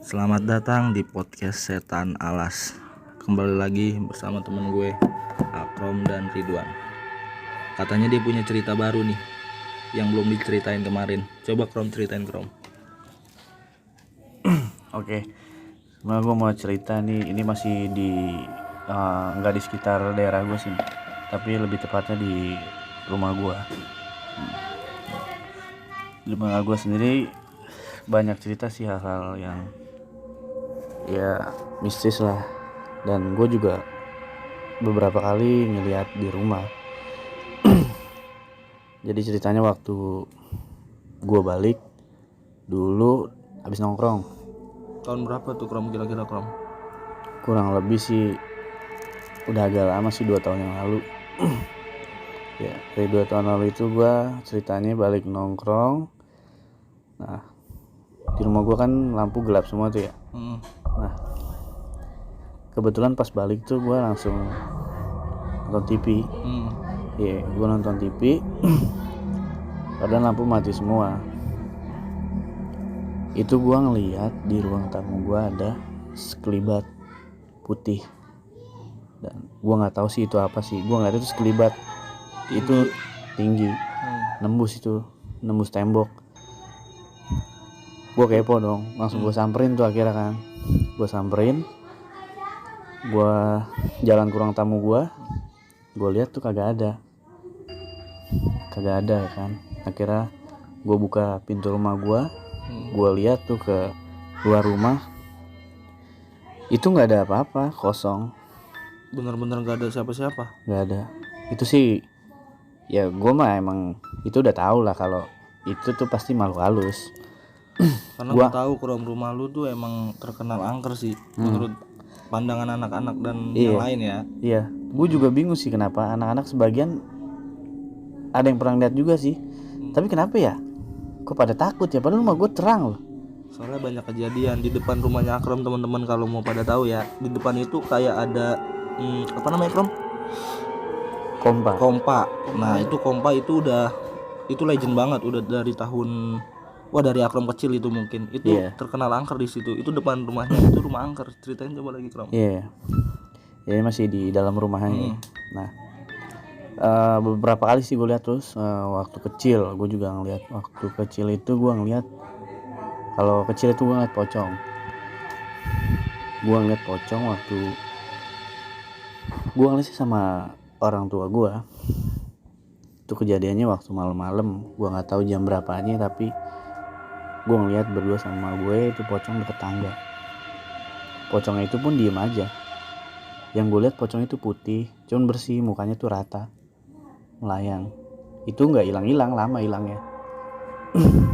Selamat datang di podcast Setan Alas. Kembali lagi bersama temen gue Akrom dan Ridwan. Katanya dia punya cerita baru nih yang belum diceritain kemarin. Coba Krom ceritain Krom. Oke, sebenarnya gue mau cerita nih. Ini masih di nggak di sekitar daerah gue sih, tapi lebih tepatnya di rumah gue. Di rumah gue sendiri banyak cerita sih, hal-hal yang ya mistis lah. Dan gue juga beberapa kali ngeliat di rumah. Jadi ceritanya waktu gue balik dulu habis nongkrong, Tahun berapa tuh Krom kira-kira Krom? kurang lebih sih udah agak lama sih, 2 tahun yang lalu. Ya, dari 2 tahun lalu itu gue ceritanya balik nongkrong. Nah, di rumah gue kan lampu gelap semua tuh ya. Nah, kebetulan pas balik tuh gue langsung nonton TV. Iya, gue nonton TV. Padahal lampu mati semua. Itu gue ngeliat di ruang tamu gue ada sekelibat putih. Dan gue nggak tahu sih itu apa sih. Gue ngeliat itu sekelibat itu tinggi, nembus tembok. Gue kepo dong, langsung gue samperin tuh akhirnya kan. Gue samperin, gue jalan ke ruang tamu gue lihat tuh kagak ada ya kan. Akhirnya gue buka pintu rumah gue lihat tuh ke luar rumah, itu nggak ada apa-apa, kosong. Bener-bener gak ada siapa-siapa? Nggak ada. Itu sih ya gue mah emang itu udah tahu lah kalau itu tuh pasti makhluk halus. Karena gue tahu Krom rumah lu tuh emang terkenal angker sih menurut pandangan anak-anak dan yang lain ya. Iya, gue juga bingung sih kenapa anak-anak sebagian ada yang pernah lihat juga sih. Tapi kenapa ya? Kok pada takut ya? Padahal rumah gue terang loh. Soalnya banyak kejadian di depan rumahnya Akrom, teman-teman kalau mau pada tahu ya. Di depan itu kayak ada apa namanya Krom? Kompa. Nah, itu kompa itu legend banget, udah dari tahun dari Akrom kecil itu mungkin. Itu terkenal angker di situ. Itu depan rumahnya itu rumah angker. Ceritain coba lagi Krom. Iya. Ya masih di dalam rumahnya. Nah, beberapa kali sih gue lihat terus waktu kecil. Gue juga ngeliat waktu kecil itu gue ngeliat, kalau kecil itu gue ngeliat pocong. Gue ngeliat pocong waktu gue ngeliat sih sama orang tua gue. Itu kejadiannya waktu malam-malam. Gue nggak tahu jam berapanya, tapi gue ngeliat berdua sama gue itu pocong deket tangga. Pocongnya itu pun diem aja. Yang gue lihat pocong itu putih, cuman bersih, mukanya tuh rata, melayang. Itu nggak hilang-hilang, lama hilangnya.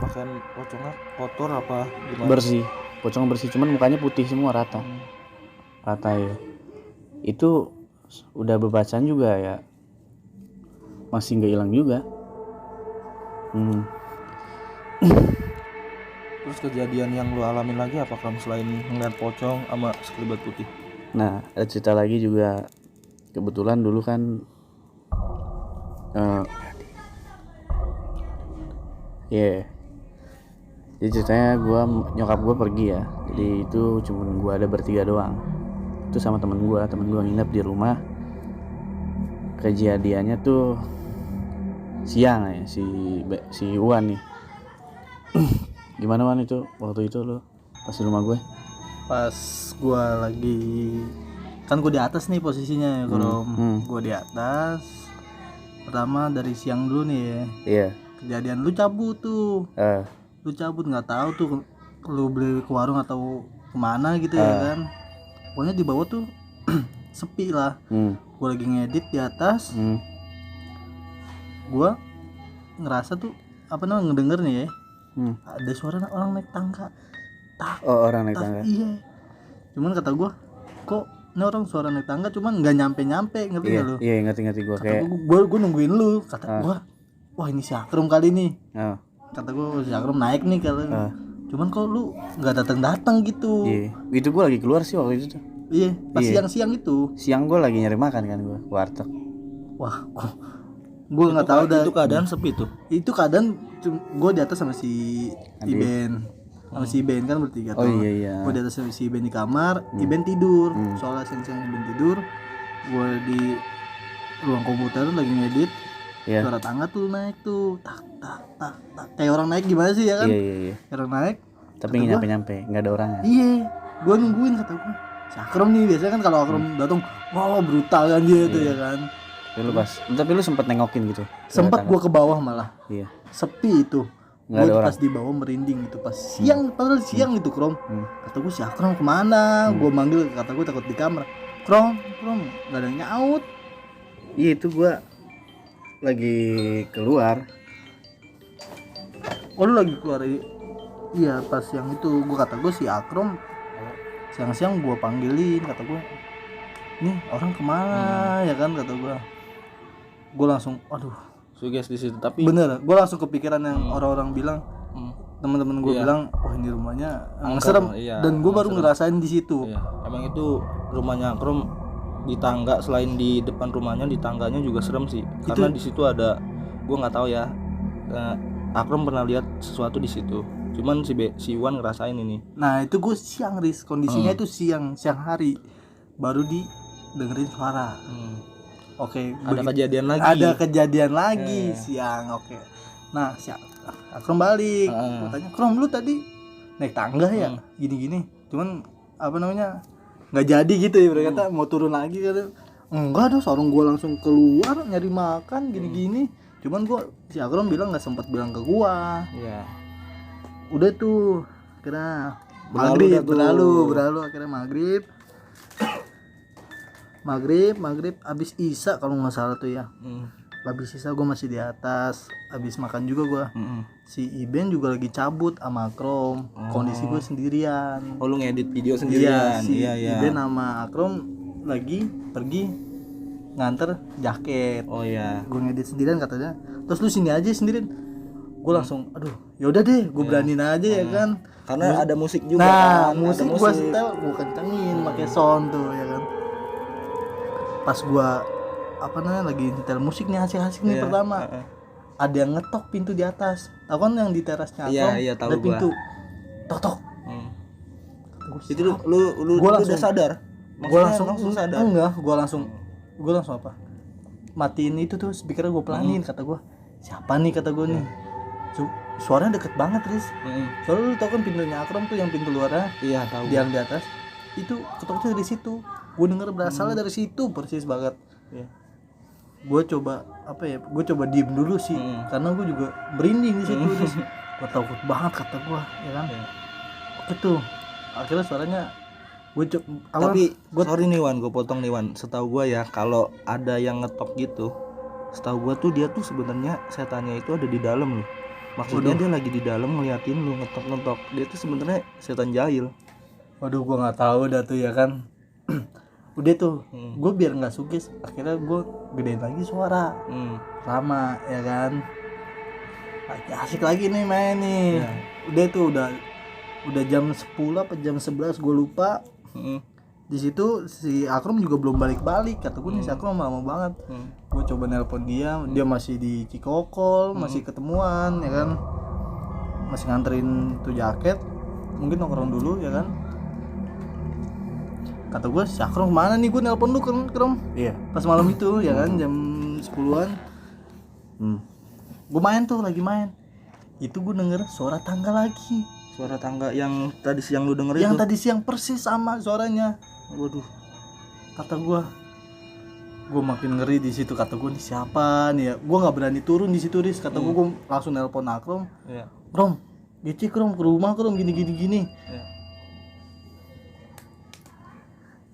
Bahkan pocongnya kotor apa gimana? Bersih, pocong bersih, cuman mukanya putih semua, rata ya. Itu udah bebacaan juga ya, masih nggak hilang juga. Terus kejadian yang lu alamin lagi apa Krom selain ngeliat pocong sama sekelibat putih? Nah, ada cerita lagi juga. Kebetulan dulu kan jadi ceritanya nyokap gue pergi ya. Jadi itu cuma gue ada bertiga doang. Itu sama temen gue nginep di rumah. Kejadiannya tuh siang ya, si Uwan nih. Gimana Wan itu waktu itu lo pas di rumah gue? Pas gue lagi, kan gue di atas nih posisinya kalau gue di atas. Pertama dari siang dulu nih ya. Iya. Kejadian lu cabut tuh. Lu cabut nggak tahu tuh lu beli ke warung atau kemana gitu ya kan. Pokoknya di bawah tuh sepi lah. Gue lagi ngedit di atas. Gue ngerasa tuh ngedenger nih ya. Ada suara orang naik tangga. Orang naik tangga. Iya. Cuman kata gue, kok ini orang suara naik tangga cuman nggak nyampe ngerti nggak lu? Iya, ngerti gue. Kata gue nungguin lu. Kata gue, wah ini si Akrom kali nih. Kata gue si Akrom naik nih kalau. Cuman kok lu nggak datang gitu. Iya. Itu gue lagi keluar sih waktu itu tuh. Iya. Pas siang itu. Siang gue lagi nyari makan kan, gue warteg. Wah, gue nggak tahu dah. Itu keadaan sepi tuh. Itu keadaan gue di atas sama si Iben. sama si Ben kan bertiga Oh tuh. iya. Gue di atas si Ben di kamar, Iben tidur. Soalnya siang-siang Iben tidur, gue di ruang komputer lagi ngedit. Iya. Suara tangga tuh naik tuh, tak tak tak tak. Kayak orang naik gimana sih ya kan? Iya. Kayak orang naik. Tapi nggak nyampe, nggak ada orangnya. Iya, gue nungguin kata gue. Si Akrom nih biasanya kan kalau Akrom datang, wah brutal kan dia tuh ya kan. Tapi lu sempet nengokin gitu. Sempet gue ke bawah malah. Iya. Sepi itu. Nggak ada Gue orang. pas di bawah merinding itu pas siang, padahal siang itu Krom. Kata gue si Akrom kemana? Gue manggil, kata gue takut di kamar. Krom, nggak ada yang nyaut. Iya itu gua lagi keluar. Oh lu lagi keluar? Iya pas yang itu gue kata gue si Akrom siang-siang gue panggilin, kata gue nih orang kemana ya kan, kata gue langsung aduh Suges di situ. Tapi bener, gue langsung kepikiran yang orang-orang bilang, teman-teman gue bilang wah ini rumahnya serem. iya, Dan gue baru ngerasain di situ. iya, emang itu rumahnya Akrom di tangga, selain di depan rumahnya di tangganya juga serem sih. Karena di situ ada, gue nggak tahu ya, Akrom pernah lihat sesuatu di situ. Cuman si Iwan ngerasain ini. Nah itu gue siang Riz, kondisinya itu siang hari baru dengerin suara. Oke, Ada kejadian lagi. Ada kejadian lagi siang. Oke. Nah, si Akrom balik. Gua tanya, "Krom, lu tadi naik tangga ya? Gini-gini." Cuman apa namanya? Nggak jadi gitu ya, mereka kata mau turun lagi kata. Enggak dong, seorang gua langsung keluar nyari makan gini-gini. Cuman si Akrom bilang nggak sempat bilang ke gua. Iya. Udah tuh, kira Berlalu berlalu akhirnya maghrib abis isya kalau nggak salah tuh ya. Abis isya gue masih di atas, abis makan juga gue. Si Iben juga lagi cabut sama Akrom. Kondisi gue sendirian. Oh lu ngedit video sendirian. Iya, Iben sama Akrom lagi pergi nganter jaket. Oh iya. Gue ngedit sendirian katanya. Terus lu sini aja sendirian. Gue langsung aduh yaudah deh gue beraniin aja ya kan. Karena ada musik juga Nah, kan. musik Ada gua setel, gua kencengin pakai sound tuh ya kan. Pas gua apa namanya lagi nyetel musik nih asik-asik nih pertama. Ada yang ngetok pintu di atas. Tahu kan yang di terasnya Akrom? Iya, tahu ada gua. pintu. Tok. Itu lu Gua udah sadar? Gua langsung sadar. Enggak, gua langsung apa? Matiin itu tuh speaker gua pelanin, kata gua. Siapa nih, kata gua nih. Suaranya deket banget, Riz. Soalnya lu tau kan pintunya Akrom tuh yang pintu luarnya. Iya, tahu. Yang di atas itu ketoknya dari situ. Gue denger berasalnya dari situ persis banget. Iya. Gue coba gue coba diem dulu sih, karena gue juga merinding di situ. Terus gue takut banget, kata gue, ya kan. Oke tuh, akhirnya suaranya gue Tapi sorry nih Wan, gue potong nih Wan. Setahu gue ya, kalau ada yang ngetok gitu, setahu gue tuh dia tuh sebenarnya setannya itu ada di dalam loh. Maksudnya dia lagi di dalam ngeliatin lu ngetok. Dia tuh sebenarnya setan jahil. Waduh, gue nggak tahu dah tuh ya kan. Udah tuh, gue biar nggak sugis, akhirnya gue gedein lagi suara, sama ya kan. Lagi asik lagi nih main nih. Udah tuh udah jam 10 apa jam 11 gue lupa. Di situ si Akrom juga belum balik-balik, kata gue nih si Akrom lama banget. Gue coba nelpon dia masih di Cikokol, masih ketemuan ya kan, masih nganterin tuh jaket, mungkin nongkrong dulu ya kan. Kata gue si Akrom kemana nih, gue nelpon lu kan Krom. Iya. Pas malam itu ya kan jam 10-an. Gue lagi main. Itu gue denger suara tangga lagi. Suara tangga yang tadi siang lu denger Yang itu. tadi siang persis sama suaranya. Waduh. Kata gue makin ngeri di situ, kata gue nih siapa nih ya. Gue nggak berani turun di situ, Riz. Kata gue langsung nelpon Akrom. Iya. Krom, Gece Krom ke rumah Krom gini.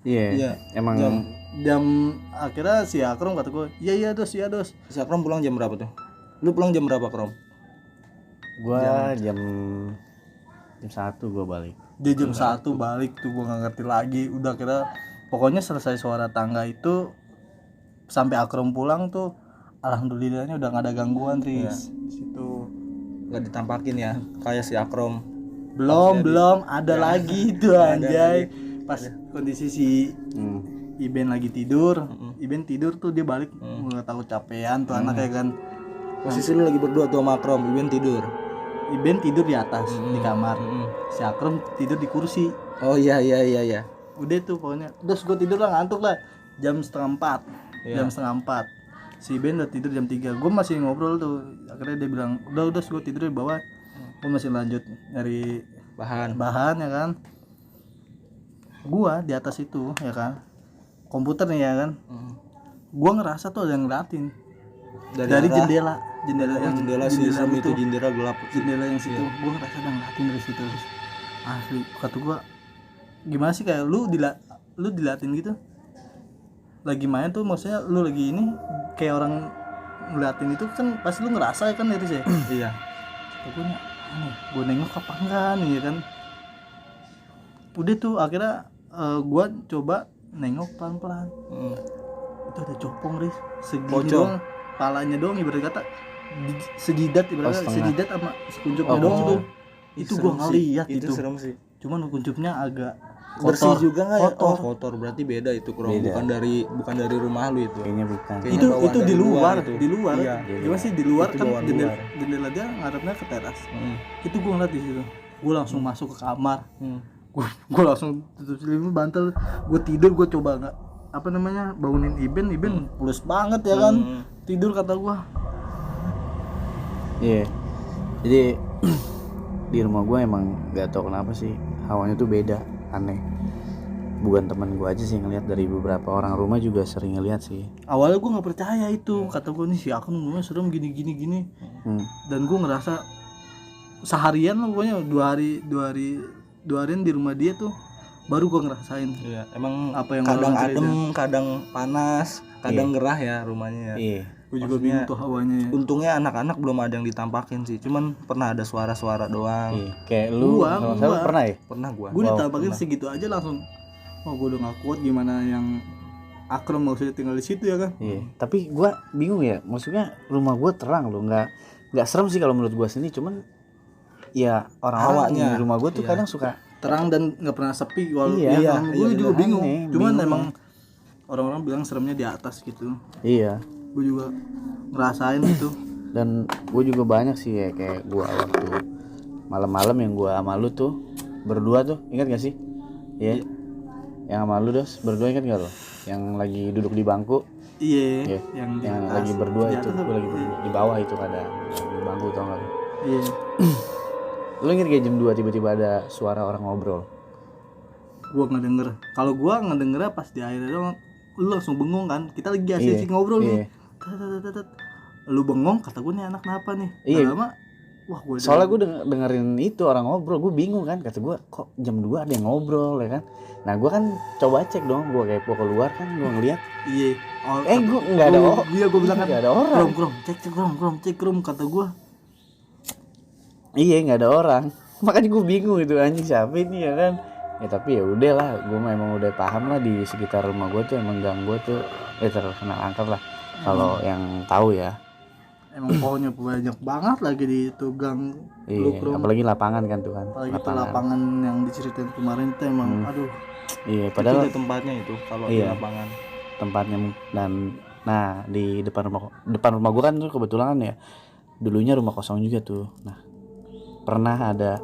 Iya. Emang Jam akhirnya si Akrom kata gue, iya dos. Si Akrom pulang jam berapa tuh? Lu pulang jam berapa, Krom? gua jam 1 gua balik. Dia jam 1 balik tuh, gue nggak ngerti lagi. Udah kira pokoknya selesai suara tangga itu sampai Akrom pulang tuh, alhamdulillahnya udah nggak ada gangguan, Riz. Situ Gak ditampakin ya, kayak si Akrom. belum ada lagi tuh anjay. Pas kondisi si Iben lagi tidur, Iben tidur tuh dia balik, nggak tahu capean tuh anak ya kan. Posisi lu lagi berdua tuh sama Akrom, Iben tidur. Iben tidur di atas di kamar, si Akrom tidur di kursi. Oh iya. Udah tuh pokoknya, terus gue tidur lah, ngantuk lah, jam setengah 4. Si Ben udah tidur jam 3. Gue masih ngobrol tuh, akhirnya dia bilang udah gue tidur di bawah. Gue masih lanjut nyari bahan ya kan. Gua di atas itu ya kan, komputer nih ya kan. Gua ngerasa tuh ada yang ngeliatin dari jendela itu jendela gelap. Jendela yang situ, gua ngerasa ada yang ngeliatin dari situ. Asli, kata gua, gimana sih kayak lu diliatin gitu? Lagi main tuh, maksudnya lu lagi ini kayak orang ngeliatin itu kan pasti lu ngerasa ya kan dari sih. Iya. Gue gue nengok apa enggak nih ya kan. Udah tuh akhirnya gue coba nengok pelan-pelan. Itu ada copong Riz, segini doang, palanya doang ibarat kata sejidat, ibarat kata sejidat sama sekuncupnya doang tuh. Itu gue ngeliat itu serem sih. Cuman kunjupnya agak Bersih kotor. juga nggak ya? Kotor berarti beda itu kurang, bukan dari rumah lu itu. Kayaknya bukan. Itu di luar. Iya. Gimana sih di luar Itu kan bawaan jendela, luar. jendela dia ngadepnya ke teras. Itu gue ngeliat di situ. Gue langsung masuk ke kamar. Gue langsung tutup selimut, bantal. Gue tidur, gue coba nggak bangunin Iben pules banget ya kan. Tidur kata gue. Iya. Jadi di rumah gue emang nggak tahu kenapa sih hawanya tuh beda, aneh. Bukan teman gue aja sih ngelihat, dari beberapa orang rumah juga sering ngelihat sih. Awalnya gue nggak percaya itu, kata gue nih si Akun rumahnya serem gini. Dan gue ngerasa seharian lah pokoknya, dua harian di rumah dia tuh baru gue ngerasain. Iya, emang apa yang kadang orang adem, cerita. kadang panas, kadang gerah ya rumahnya ya. Iya. Gue juga bingung tuh hawanya ya. Untungnya anak-anak belum ada yang ditampakin sih, cuman pernah ada suara-suara doang. Iya. Kayak lu kalau nggak salah pernah ya? Pernah gua. Gue ditampakin segitu aja langsung, oh gue udah gak kuat, gimana yang Akrom maksudnya tinggal di situ ya kan. Iya. Tapi gue bingung ya, maksudnya rumah gue terang loh, nggak serem sih kalau menurut gue sendiri, cuman ya orang-orang Hawanya. di rumah gue tuh kadang suka Terang dan nggak pernah sepi. Walau Iya, gue juga bingung. aneh, Cuman bingung. emang orang-orang bilang seremnya di atas gitu. iya. Gue juga ngerasain itu. Dan gue juga banyak sih ya, kayak gue waktu malam-malam yang gue sama lu tuh berdua tuh, ingat gak sih? Iya. Yang sama lu dos berdua, ingat gak lo? Yang lagi duduk di bangku. Iya. Iya. Yang di Yang atas. lagi berdua Di itu, atas gue lagi berdua di bawah itu ada di bangku, tau gak lu? Iya. Lu inget kayak jam 2 tiba-tiba ada suara orang ngobrol? Gue nggak denger. Kalau gue nggak dengernya pas di akhirnya doang. Lu langsung bengong kan? Kita lagi asik ngobrol nih. Tet. Lu bengong, kata gue nih anak kenapa nih? Iya. Lama, wah gue. Soalnya gue dengerin itu orang ngobrol, gue bingung kan, kata gue kok jam 2 ada yang ngobrol ya kan. Nah gue kan coba cek dong, gue kepo keluar kan, gue ngeliat. Iya. Gue nggak ada orang. Iya, gue bilang kan nggak ada orang. Krom, cek krom, kata gue. Iya, nggak ada orang. Makanya gue bingung itu, anjing siapa ini ya kan. Ya tapi ya udah lah, gue memang udah paham lah di sekitar rumah gue tuh emang gang gue tuh terkenal angker lah. Kalau yang tahu ya. Emang pohonnya banyak banget lagi di itu gang. Iya, apalagi lapangan kan tuh kan. Apalagi itu lapangan yang diceritain kemarin tuh emang aduh. Iya, Itu padahal di tempatnya itu kalau di lapangan. tempatnya. Dan nah di depan rumah gue kan tuh kebetulan kan ya dulunya rumah kosong juga tuh. Nah pernah ada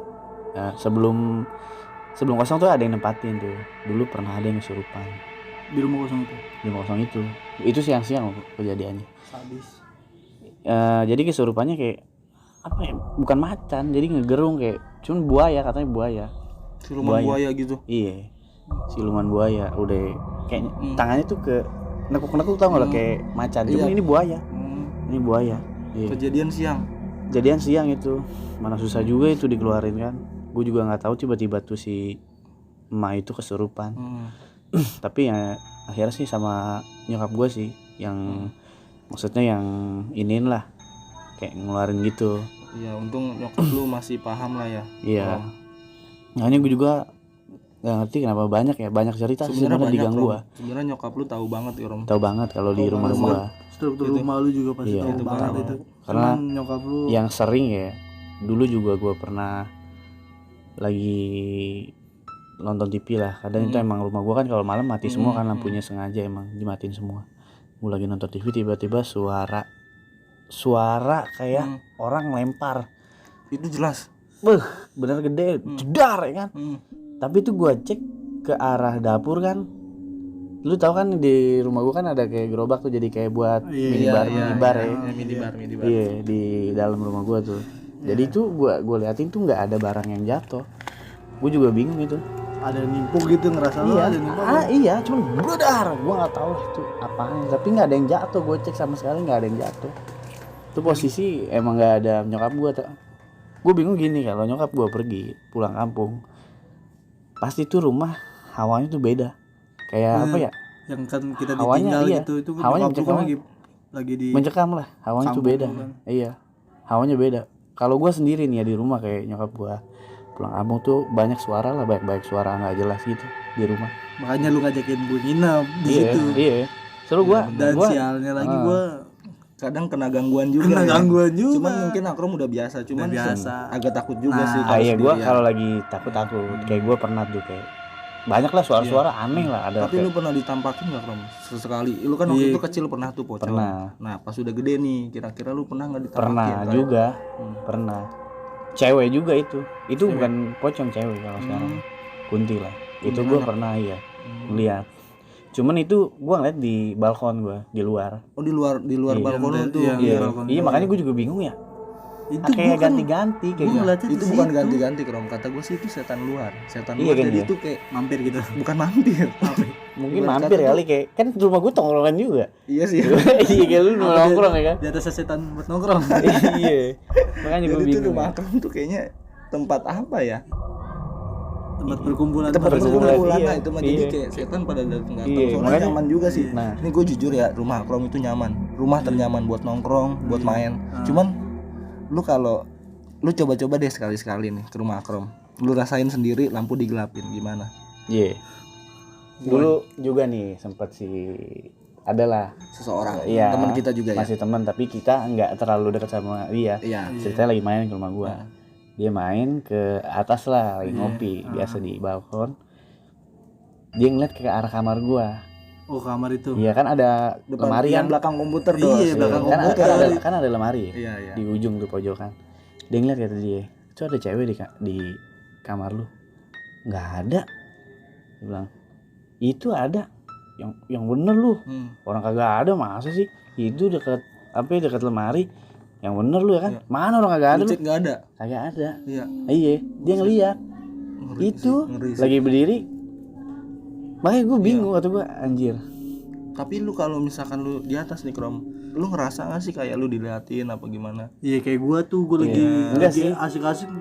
sebelum kosong tuh ada yang nempatin tuh. Dulu pernah ada yang kesurupan Di rumah kosong itu. di rumah kosong itu siang-siang kejadiannya. Sadis. Jadi kesurupannya kayak apa ya, bukan macan, jadi ngegerung kayak cuman buaya, katanya buaya. Siluman buaya gitu. Iya, siluman buaya. Udah kayak tangannya tuh ke nekuk-nekuk, tau gak lo, kayak macan. Cuman ini buaya. Ini buaya. Iya. Kejadian siang itu. Mana susah juga itu dikeluarin kan. Gue juga nggak tahu, tiba-tiba tuh si emak itu kesurupan. Tapi ya akhirnya sih sama nyokap gue sih yang maksudnya yang iniin lah, kayak ngeluarin gitu. Iya, untung nyokap lu masih paham lah ya. Iya. Makanya gue juga nggak ngerti kenapa banyak cerita sebenarnya di gang gue. Sebenarnya nyokap lu tahu banget ya, Rom. Tahu banget kalau di rumah gue. Struktur rumah lu juga pasti tahu banget itu. Karena nyokap lu yang sering ya, dulu juga gue pernah lagi nonton TV lah. Kadang itu emang rumah gue kan kalau malam mati semua kan, lampunya sengaja emang dimatiin semua. Gue lagi nonton TV, tiba-tiba suara kayak orang lempar Itu jelas. Bener gede, jedar ya kan. Tapi itu gue cek ke arah dapur kan. Lu tahu kan di rumah gue kan ada kayak gerobak tuh jadi kayak buat minibar ya. Minibar. Iya di dalam rumah gue tuh. Jadi itu gue liatin tuh nggak ada barang yang jatuh. Gue juga bingung itu. Ada nimpuk gitu ngerasa lu ada nimpuk. Iya, cuman bledar. Gue nggak tahu lah itu apaan. Tapi nggak ada yang jatuh. Gue cek sama sekali nggak ada yang jatuh. Itu posisi emang nggak ada nyokap gue. Gue bingung gini, kalau nyokap gue pergi pulang kampung, pasti tuh rumah hawanya tuh beda. Kayak apa ya? Yang kan kita Hawanya, ditinggal iya. gitu itu Hawanya nyokap gua kan lagi di mencekam lah, hawanya tuh kampung beda. kan. Iya, hawanya beda. Kalau gue sendiri nih ya di rumah kayak nyokap gue pulang kampung tuh banyak suara lah, baik suara nggak jelas gitu di rumah. Makanya lu ngajakin gue nginep di Iya, situ. iya. Seru gue. Dan sialnya lagi gue Kadang kena gangguan juga. kena gangguan juga. Cuman mungkin Akrom udah biasa, cuman biasa. agak takut juga sih. Iya, gue sendirian. kalau lagi takut kayak gue pernah tuh kayak banyak lah suara-suara aneh lah ada. Tapi lu pernah ditampakin nggak Krom? Sesekali. Lu kan waktu itu kecil pernah tuh pocong. Pernah. Nah pas udah gede nih, kira-kira lu pernah nggak ditampakin? Pernah juga, pernah. Cewek juga itu bukan pocong, cewek kalau sekarang. Kunti lah. Itu gue pernah ya lihat. Cuman itu gue ngeliat di balkon gue di luar. Oh di luar balkon lu tuh. Iya makanya gue juga bingung ya. Itu Kayak ganti-ganti kayak gitu. Itu bukan ganti-ganti Krom. Kata gue sih itu setan luar. Setan Iya luar kan jadi ya? itu kayak mampir gitu. bukan mampir. Mungkin mampir kali kayak kan rumah gue tongkrongan juga. Iya sih. Iya kayak lu nongkrong ya kan. Di atas setan buat nongkrong. Iya. Makanya gue Jadi itu bingung. rumah Krom tuh kayaknya tempat apa ya? Tempat perkumpulan. Tempat perkumpulan, perkumpulan iya. lah itu mah jadi Iya. kayak setan pada datang. Iya, Soalnya makanya- nyaman juga sih. Nah. Ini gue jujur ya, rumah Krom itu nyaman. Rumah ternyaman buat nongkrong, buat main. Cuman lu kalau lu coba-coba deh sekali-sekali nih ke rumah Krom. Lu rasain sendiri lampu digelapin gimana? Iya. Dulu juga nih sempat sih adalah Seseorang, iya, teman kita juga ya. masih teman tapi kita nggak terlalu dekat sama dia. Iya. Ceritanya lagi main ke rumah gua. Dia main ke atas lah lagi ngopi biasa di balkon. Dia ngeliat ke arah kamar gua. Oh kamar itu. Iya kan ada lemari yang kan. belakang komputer Iya, dos. belakang Kan ada, komputer. kan ada lemari Iya, iya. di ujung tuh pojokan. Dia ngeliat kata dia, "Itu ada cewek di kamar lu." Nggak ada. Dia bilang, "Itu ada. Yang bener lu. Orang kagak ada masa sih? Itu dekat dekat lemari. Yang bener lu ya kan? Mana orang kagak ada Lu lu?" cek nggak ada. Kagak ada. Iya. Iya, dia ngeliat. Itu ngeri sih. lagi berdiri. Makanya gue bingung kata gue anjir. Tapi lu kalau misalkan lu di atas nih Krom, lu ngerasa nggak sih kayak lu diliatin apa gimana? Iya kayak gua tuh gua lagi Enggak lagi sih. asik-asik.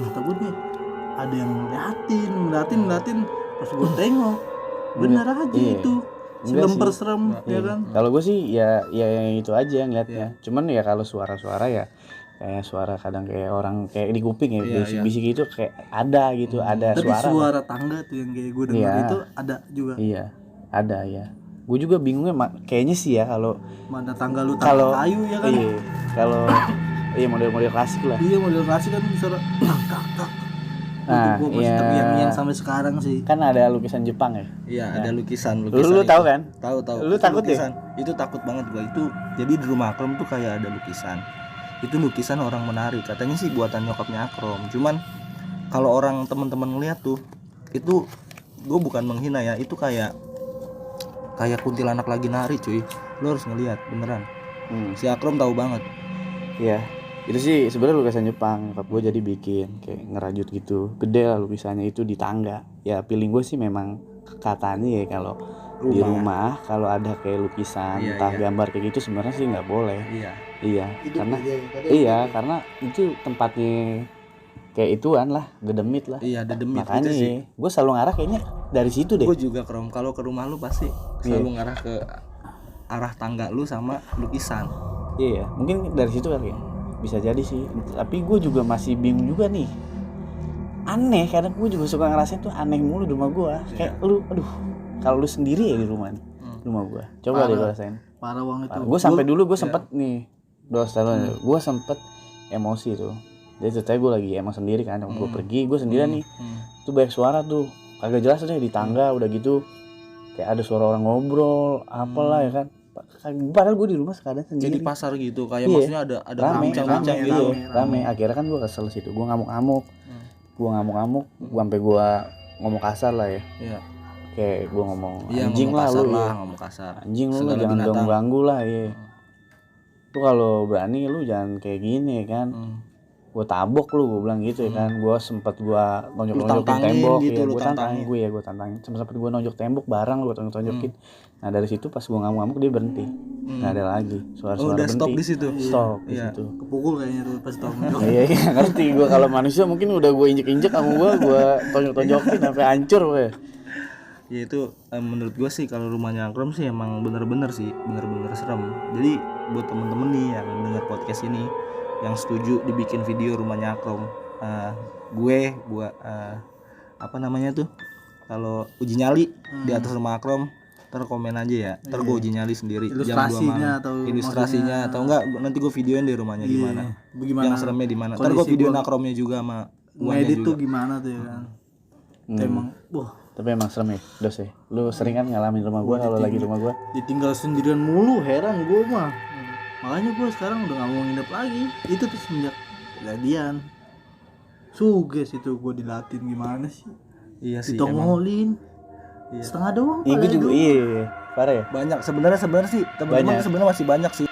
Kata gua nih ada yang ngeliatin pas gua tengok. Bener aja Iya. itu. Enggak Selempar sih. serem ya kan. Kalau gue sih ya yang itu aja ngeliatnya. Cuman ya kalau suara-suara ya kayak suara kadang kayak orang kayak di kuping ya bisik-bisik itu kayak ada gitu, ada Tapi suara. suara tangga tuh yang kayak gua denger Iya. itu ada juga. Iya, ada ya. Gue juga bingungnya kayaknya sih ya kalau Mana tangga lu kalau tangga kayu ya kan. Iya, kalau iya model-model klasik lah. Iya model klasik kan suara tak. Nah, Gua masih iya. terngiang-ngiang sampai sekarang sih. Kan ada lukisan Jepang ya. Iya, ada lukisan. Lu tahu kan? Tahu. Lu Itu takut ya? lukisan. Itu takut banget gua itu. Jadi di rumah Akrom tuh kayak ada lukisan. Itu lukisan orang menari. Katanya sih buatan nyokapnya Akrom. Cuman kalau orang teman-teman ngeliat tuh, itu gue bukan menghina ya. Itu kayak kuntilanak lagi nari cuy. Lu harus ngeliat beneran. Si Akrom tahu banget. Iya. Itu sih sebenarnya lukisan Jepang. Pap gue jadi bikin kayak ngerajut gitu. Gede lah lukisannya itu di tangga. Ya feeling gue sih memang katanya ya kalau di rumah kalau ada kayak lukisan entah gambar kayak gitu sebenarnya sih nggak boleh. Iya. Karena itu tempatnya kayak ituan lah, gedemit lah. Iya, ada demit Makanya itu sih. gue selalu ngarah kayaknya dari situ deh. Gue juga Krom. Kalau ke rumah lu pasti selalu ngarah ke arah tangga lu sama lukisan. Iya, mungkin dari situ kali ya. Bisa jadi sih. Tapi gue juga masih bingung juga nih. Aneh, kadang gue juga suka ngerasain tuh aneh mulu di rumah gue. Kayak lu, aduh, kalau lu sendiri ya di rumah nih, rumah gue. Coba deh gue rasain. Parah banget itu. Gue sampai dulu gue sempet nih, gue sempet emosi tuh. Jadi ceritanya gue lagi emang sendiri kan, gue pergi, gue sendirian nih. Tuh banyak suara tuh, kagak jelas deh di tangga udah gitu. Kayak ada suara orang ngobrol, apalah ya kan. padahal gue di rumah sekadang sendiri. Jadi pasar gitu kayak Iya. maksudnya ada Rame, bincang-bincang gitu. rame. Akhirnya kan gue kesel situ, gue ngamuk-ngamuk, gue sampai gue ngomong kasar lah ya. Iya. Kayak gue ngomong Iya, anjing ngomong lah kasar lu, lah, ya. ngomong kasar. Anjing lu Segala jangan binatang. ganggu lah ya. Lu kalau berani lu jangan kayak gini kan. Gue tabok lu, gue bilang gitu ya kan. Gue sempet gue nonjok-nonjokin tantangin tembok gitu, ya, lu gue tantangin. tantangin. Sempet gue nonjok tembok barang lu tonjok-tonjokin. Nah dari situ pas gue ngamuk-ngamuk dia berhenti. Nggak ada lagi suara-suara udah berhenti. stop di situ. Stop di Iya. situ. Kepukul kayaknya tuh pas tau. Iya ngerti gue kalau manusia mungkin udah gue injek sama gue tonjok-tonjokin sampai hancur gue. Ya itu menurut gue sih kalau rumahnya Akrom sih emang bener-bener serem. Jadi buat temen-temen nih yang denger podcast ini yang setuju dibikin video rumahnya Akrom, gue buat apa namanya tuh kalau uji nyali di atas rumah Akrom, ntar komen aja ya, ntar gue uji nyali sendiri Ilustrasinya atau ilustrasinya atau enggak nanti gue videoin di rumahnya gimana, Bagaimana yang seremnya di mana, ntar gue videoin Akromnya juga sama guanya ngedit juga. tuh gimana tuh ya kan. Emang Tapi emang serem ya, Dos ya. Lu sering kan ngalamin rumah gue kalau lagi rumah gue. ditinggal sendirian mulu, heran gue mah. Makanya gue sekarang udah gak mau nginep lagi. Itu tuh semenjak kejadian suges itu gue dilatin gimana sih. Iya sih emang Ditongolin setengah doang. Iya gue juga parah ya. banyak sebenarnya sih teman-teman sebenarnya masih banyak sih.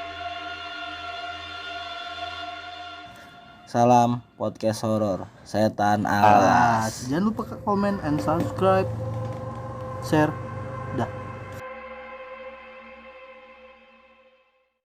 Salam podcast horor setan alas. Jangan lupa komen and subscribe, share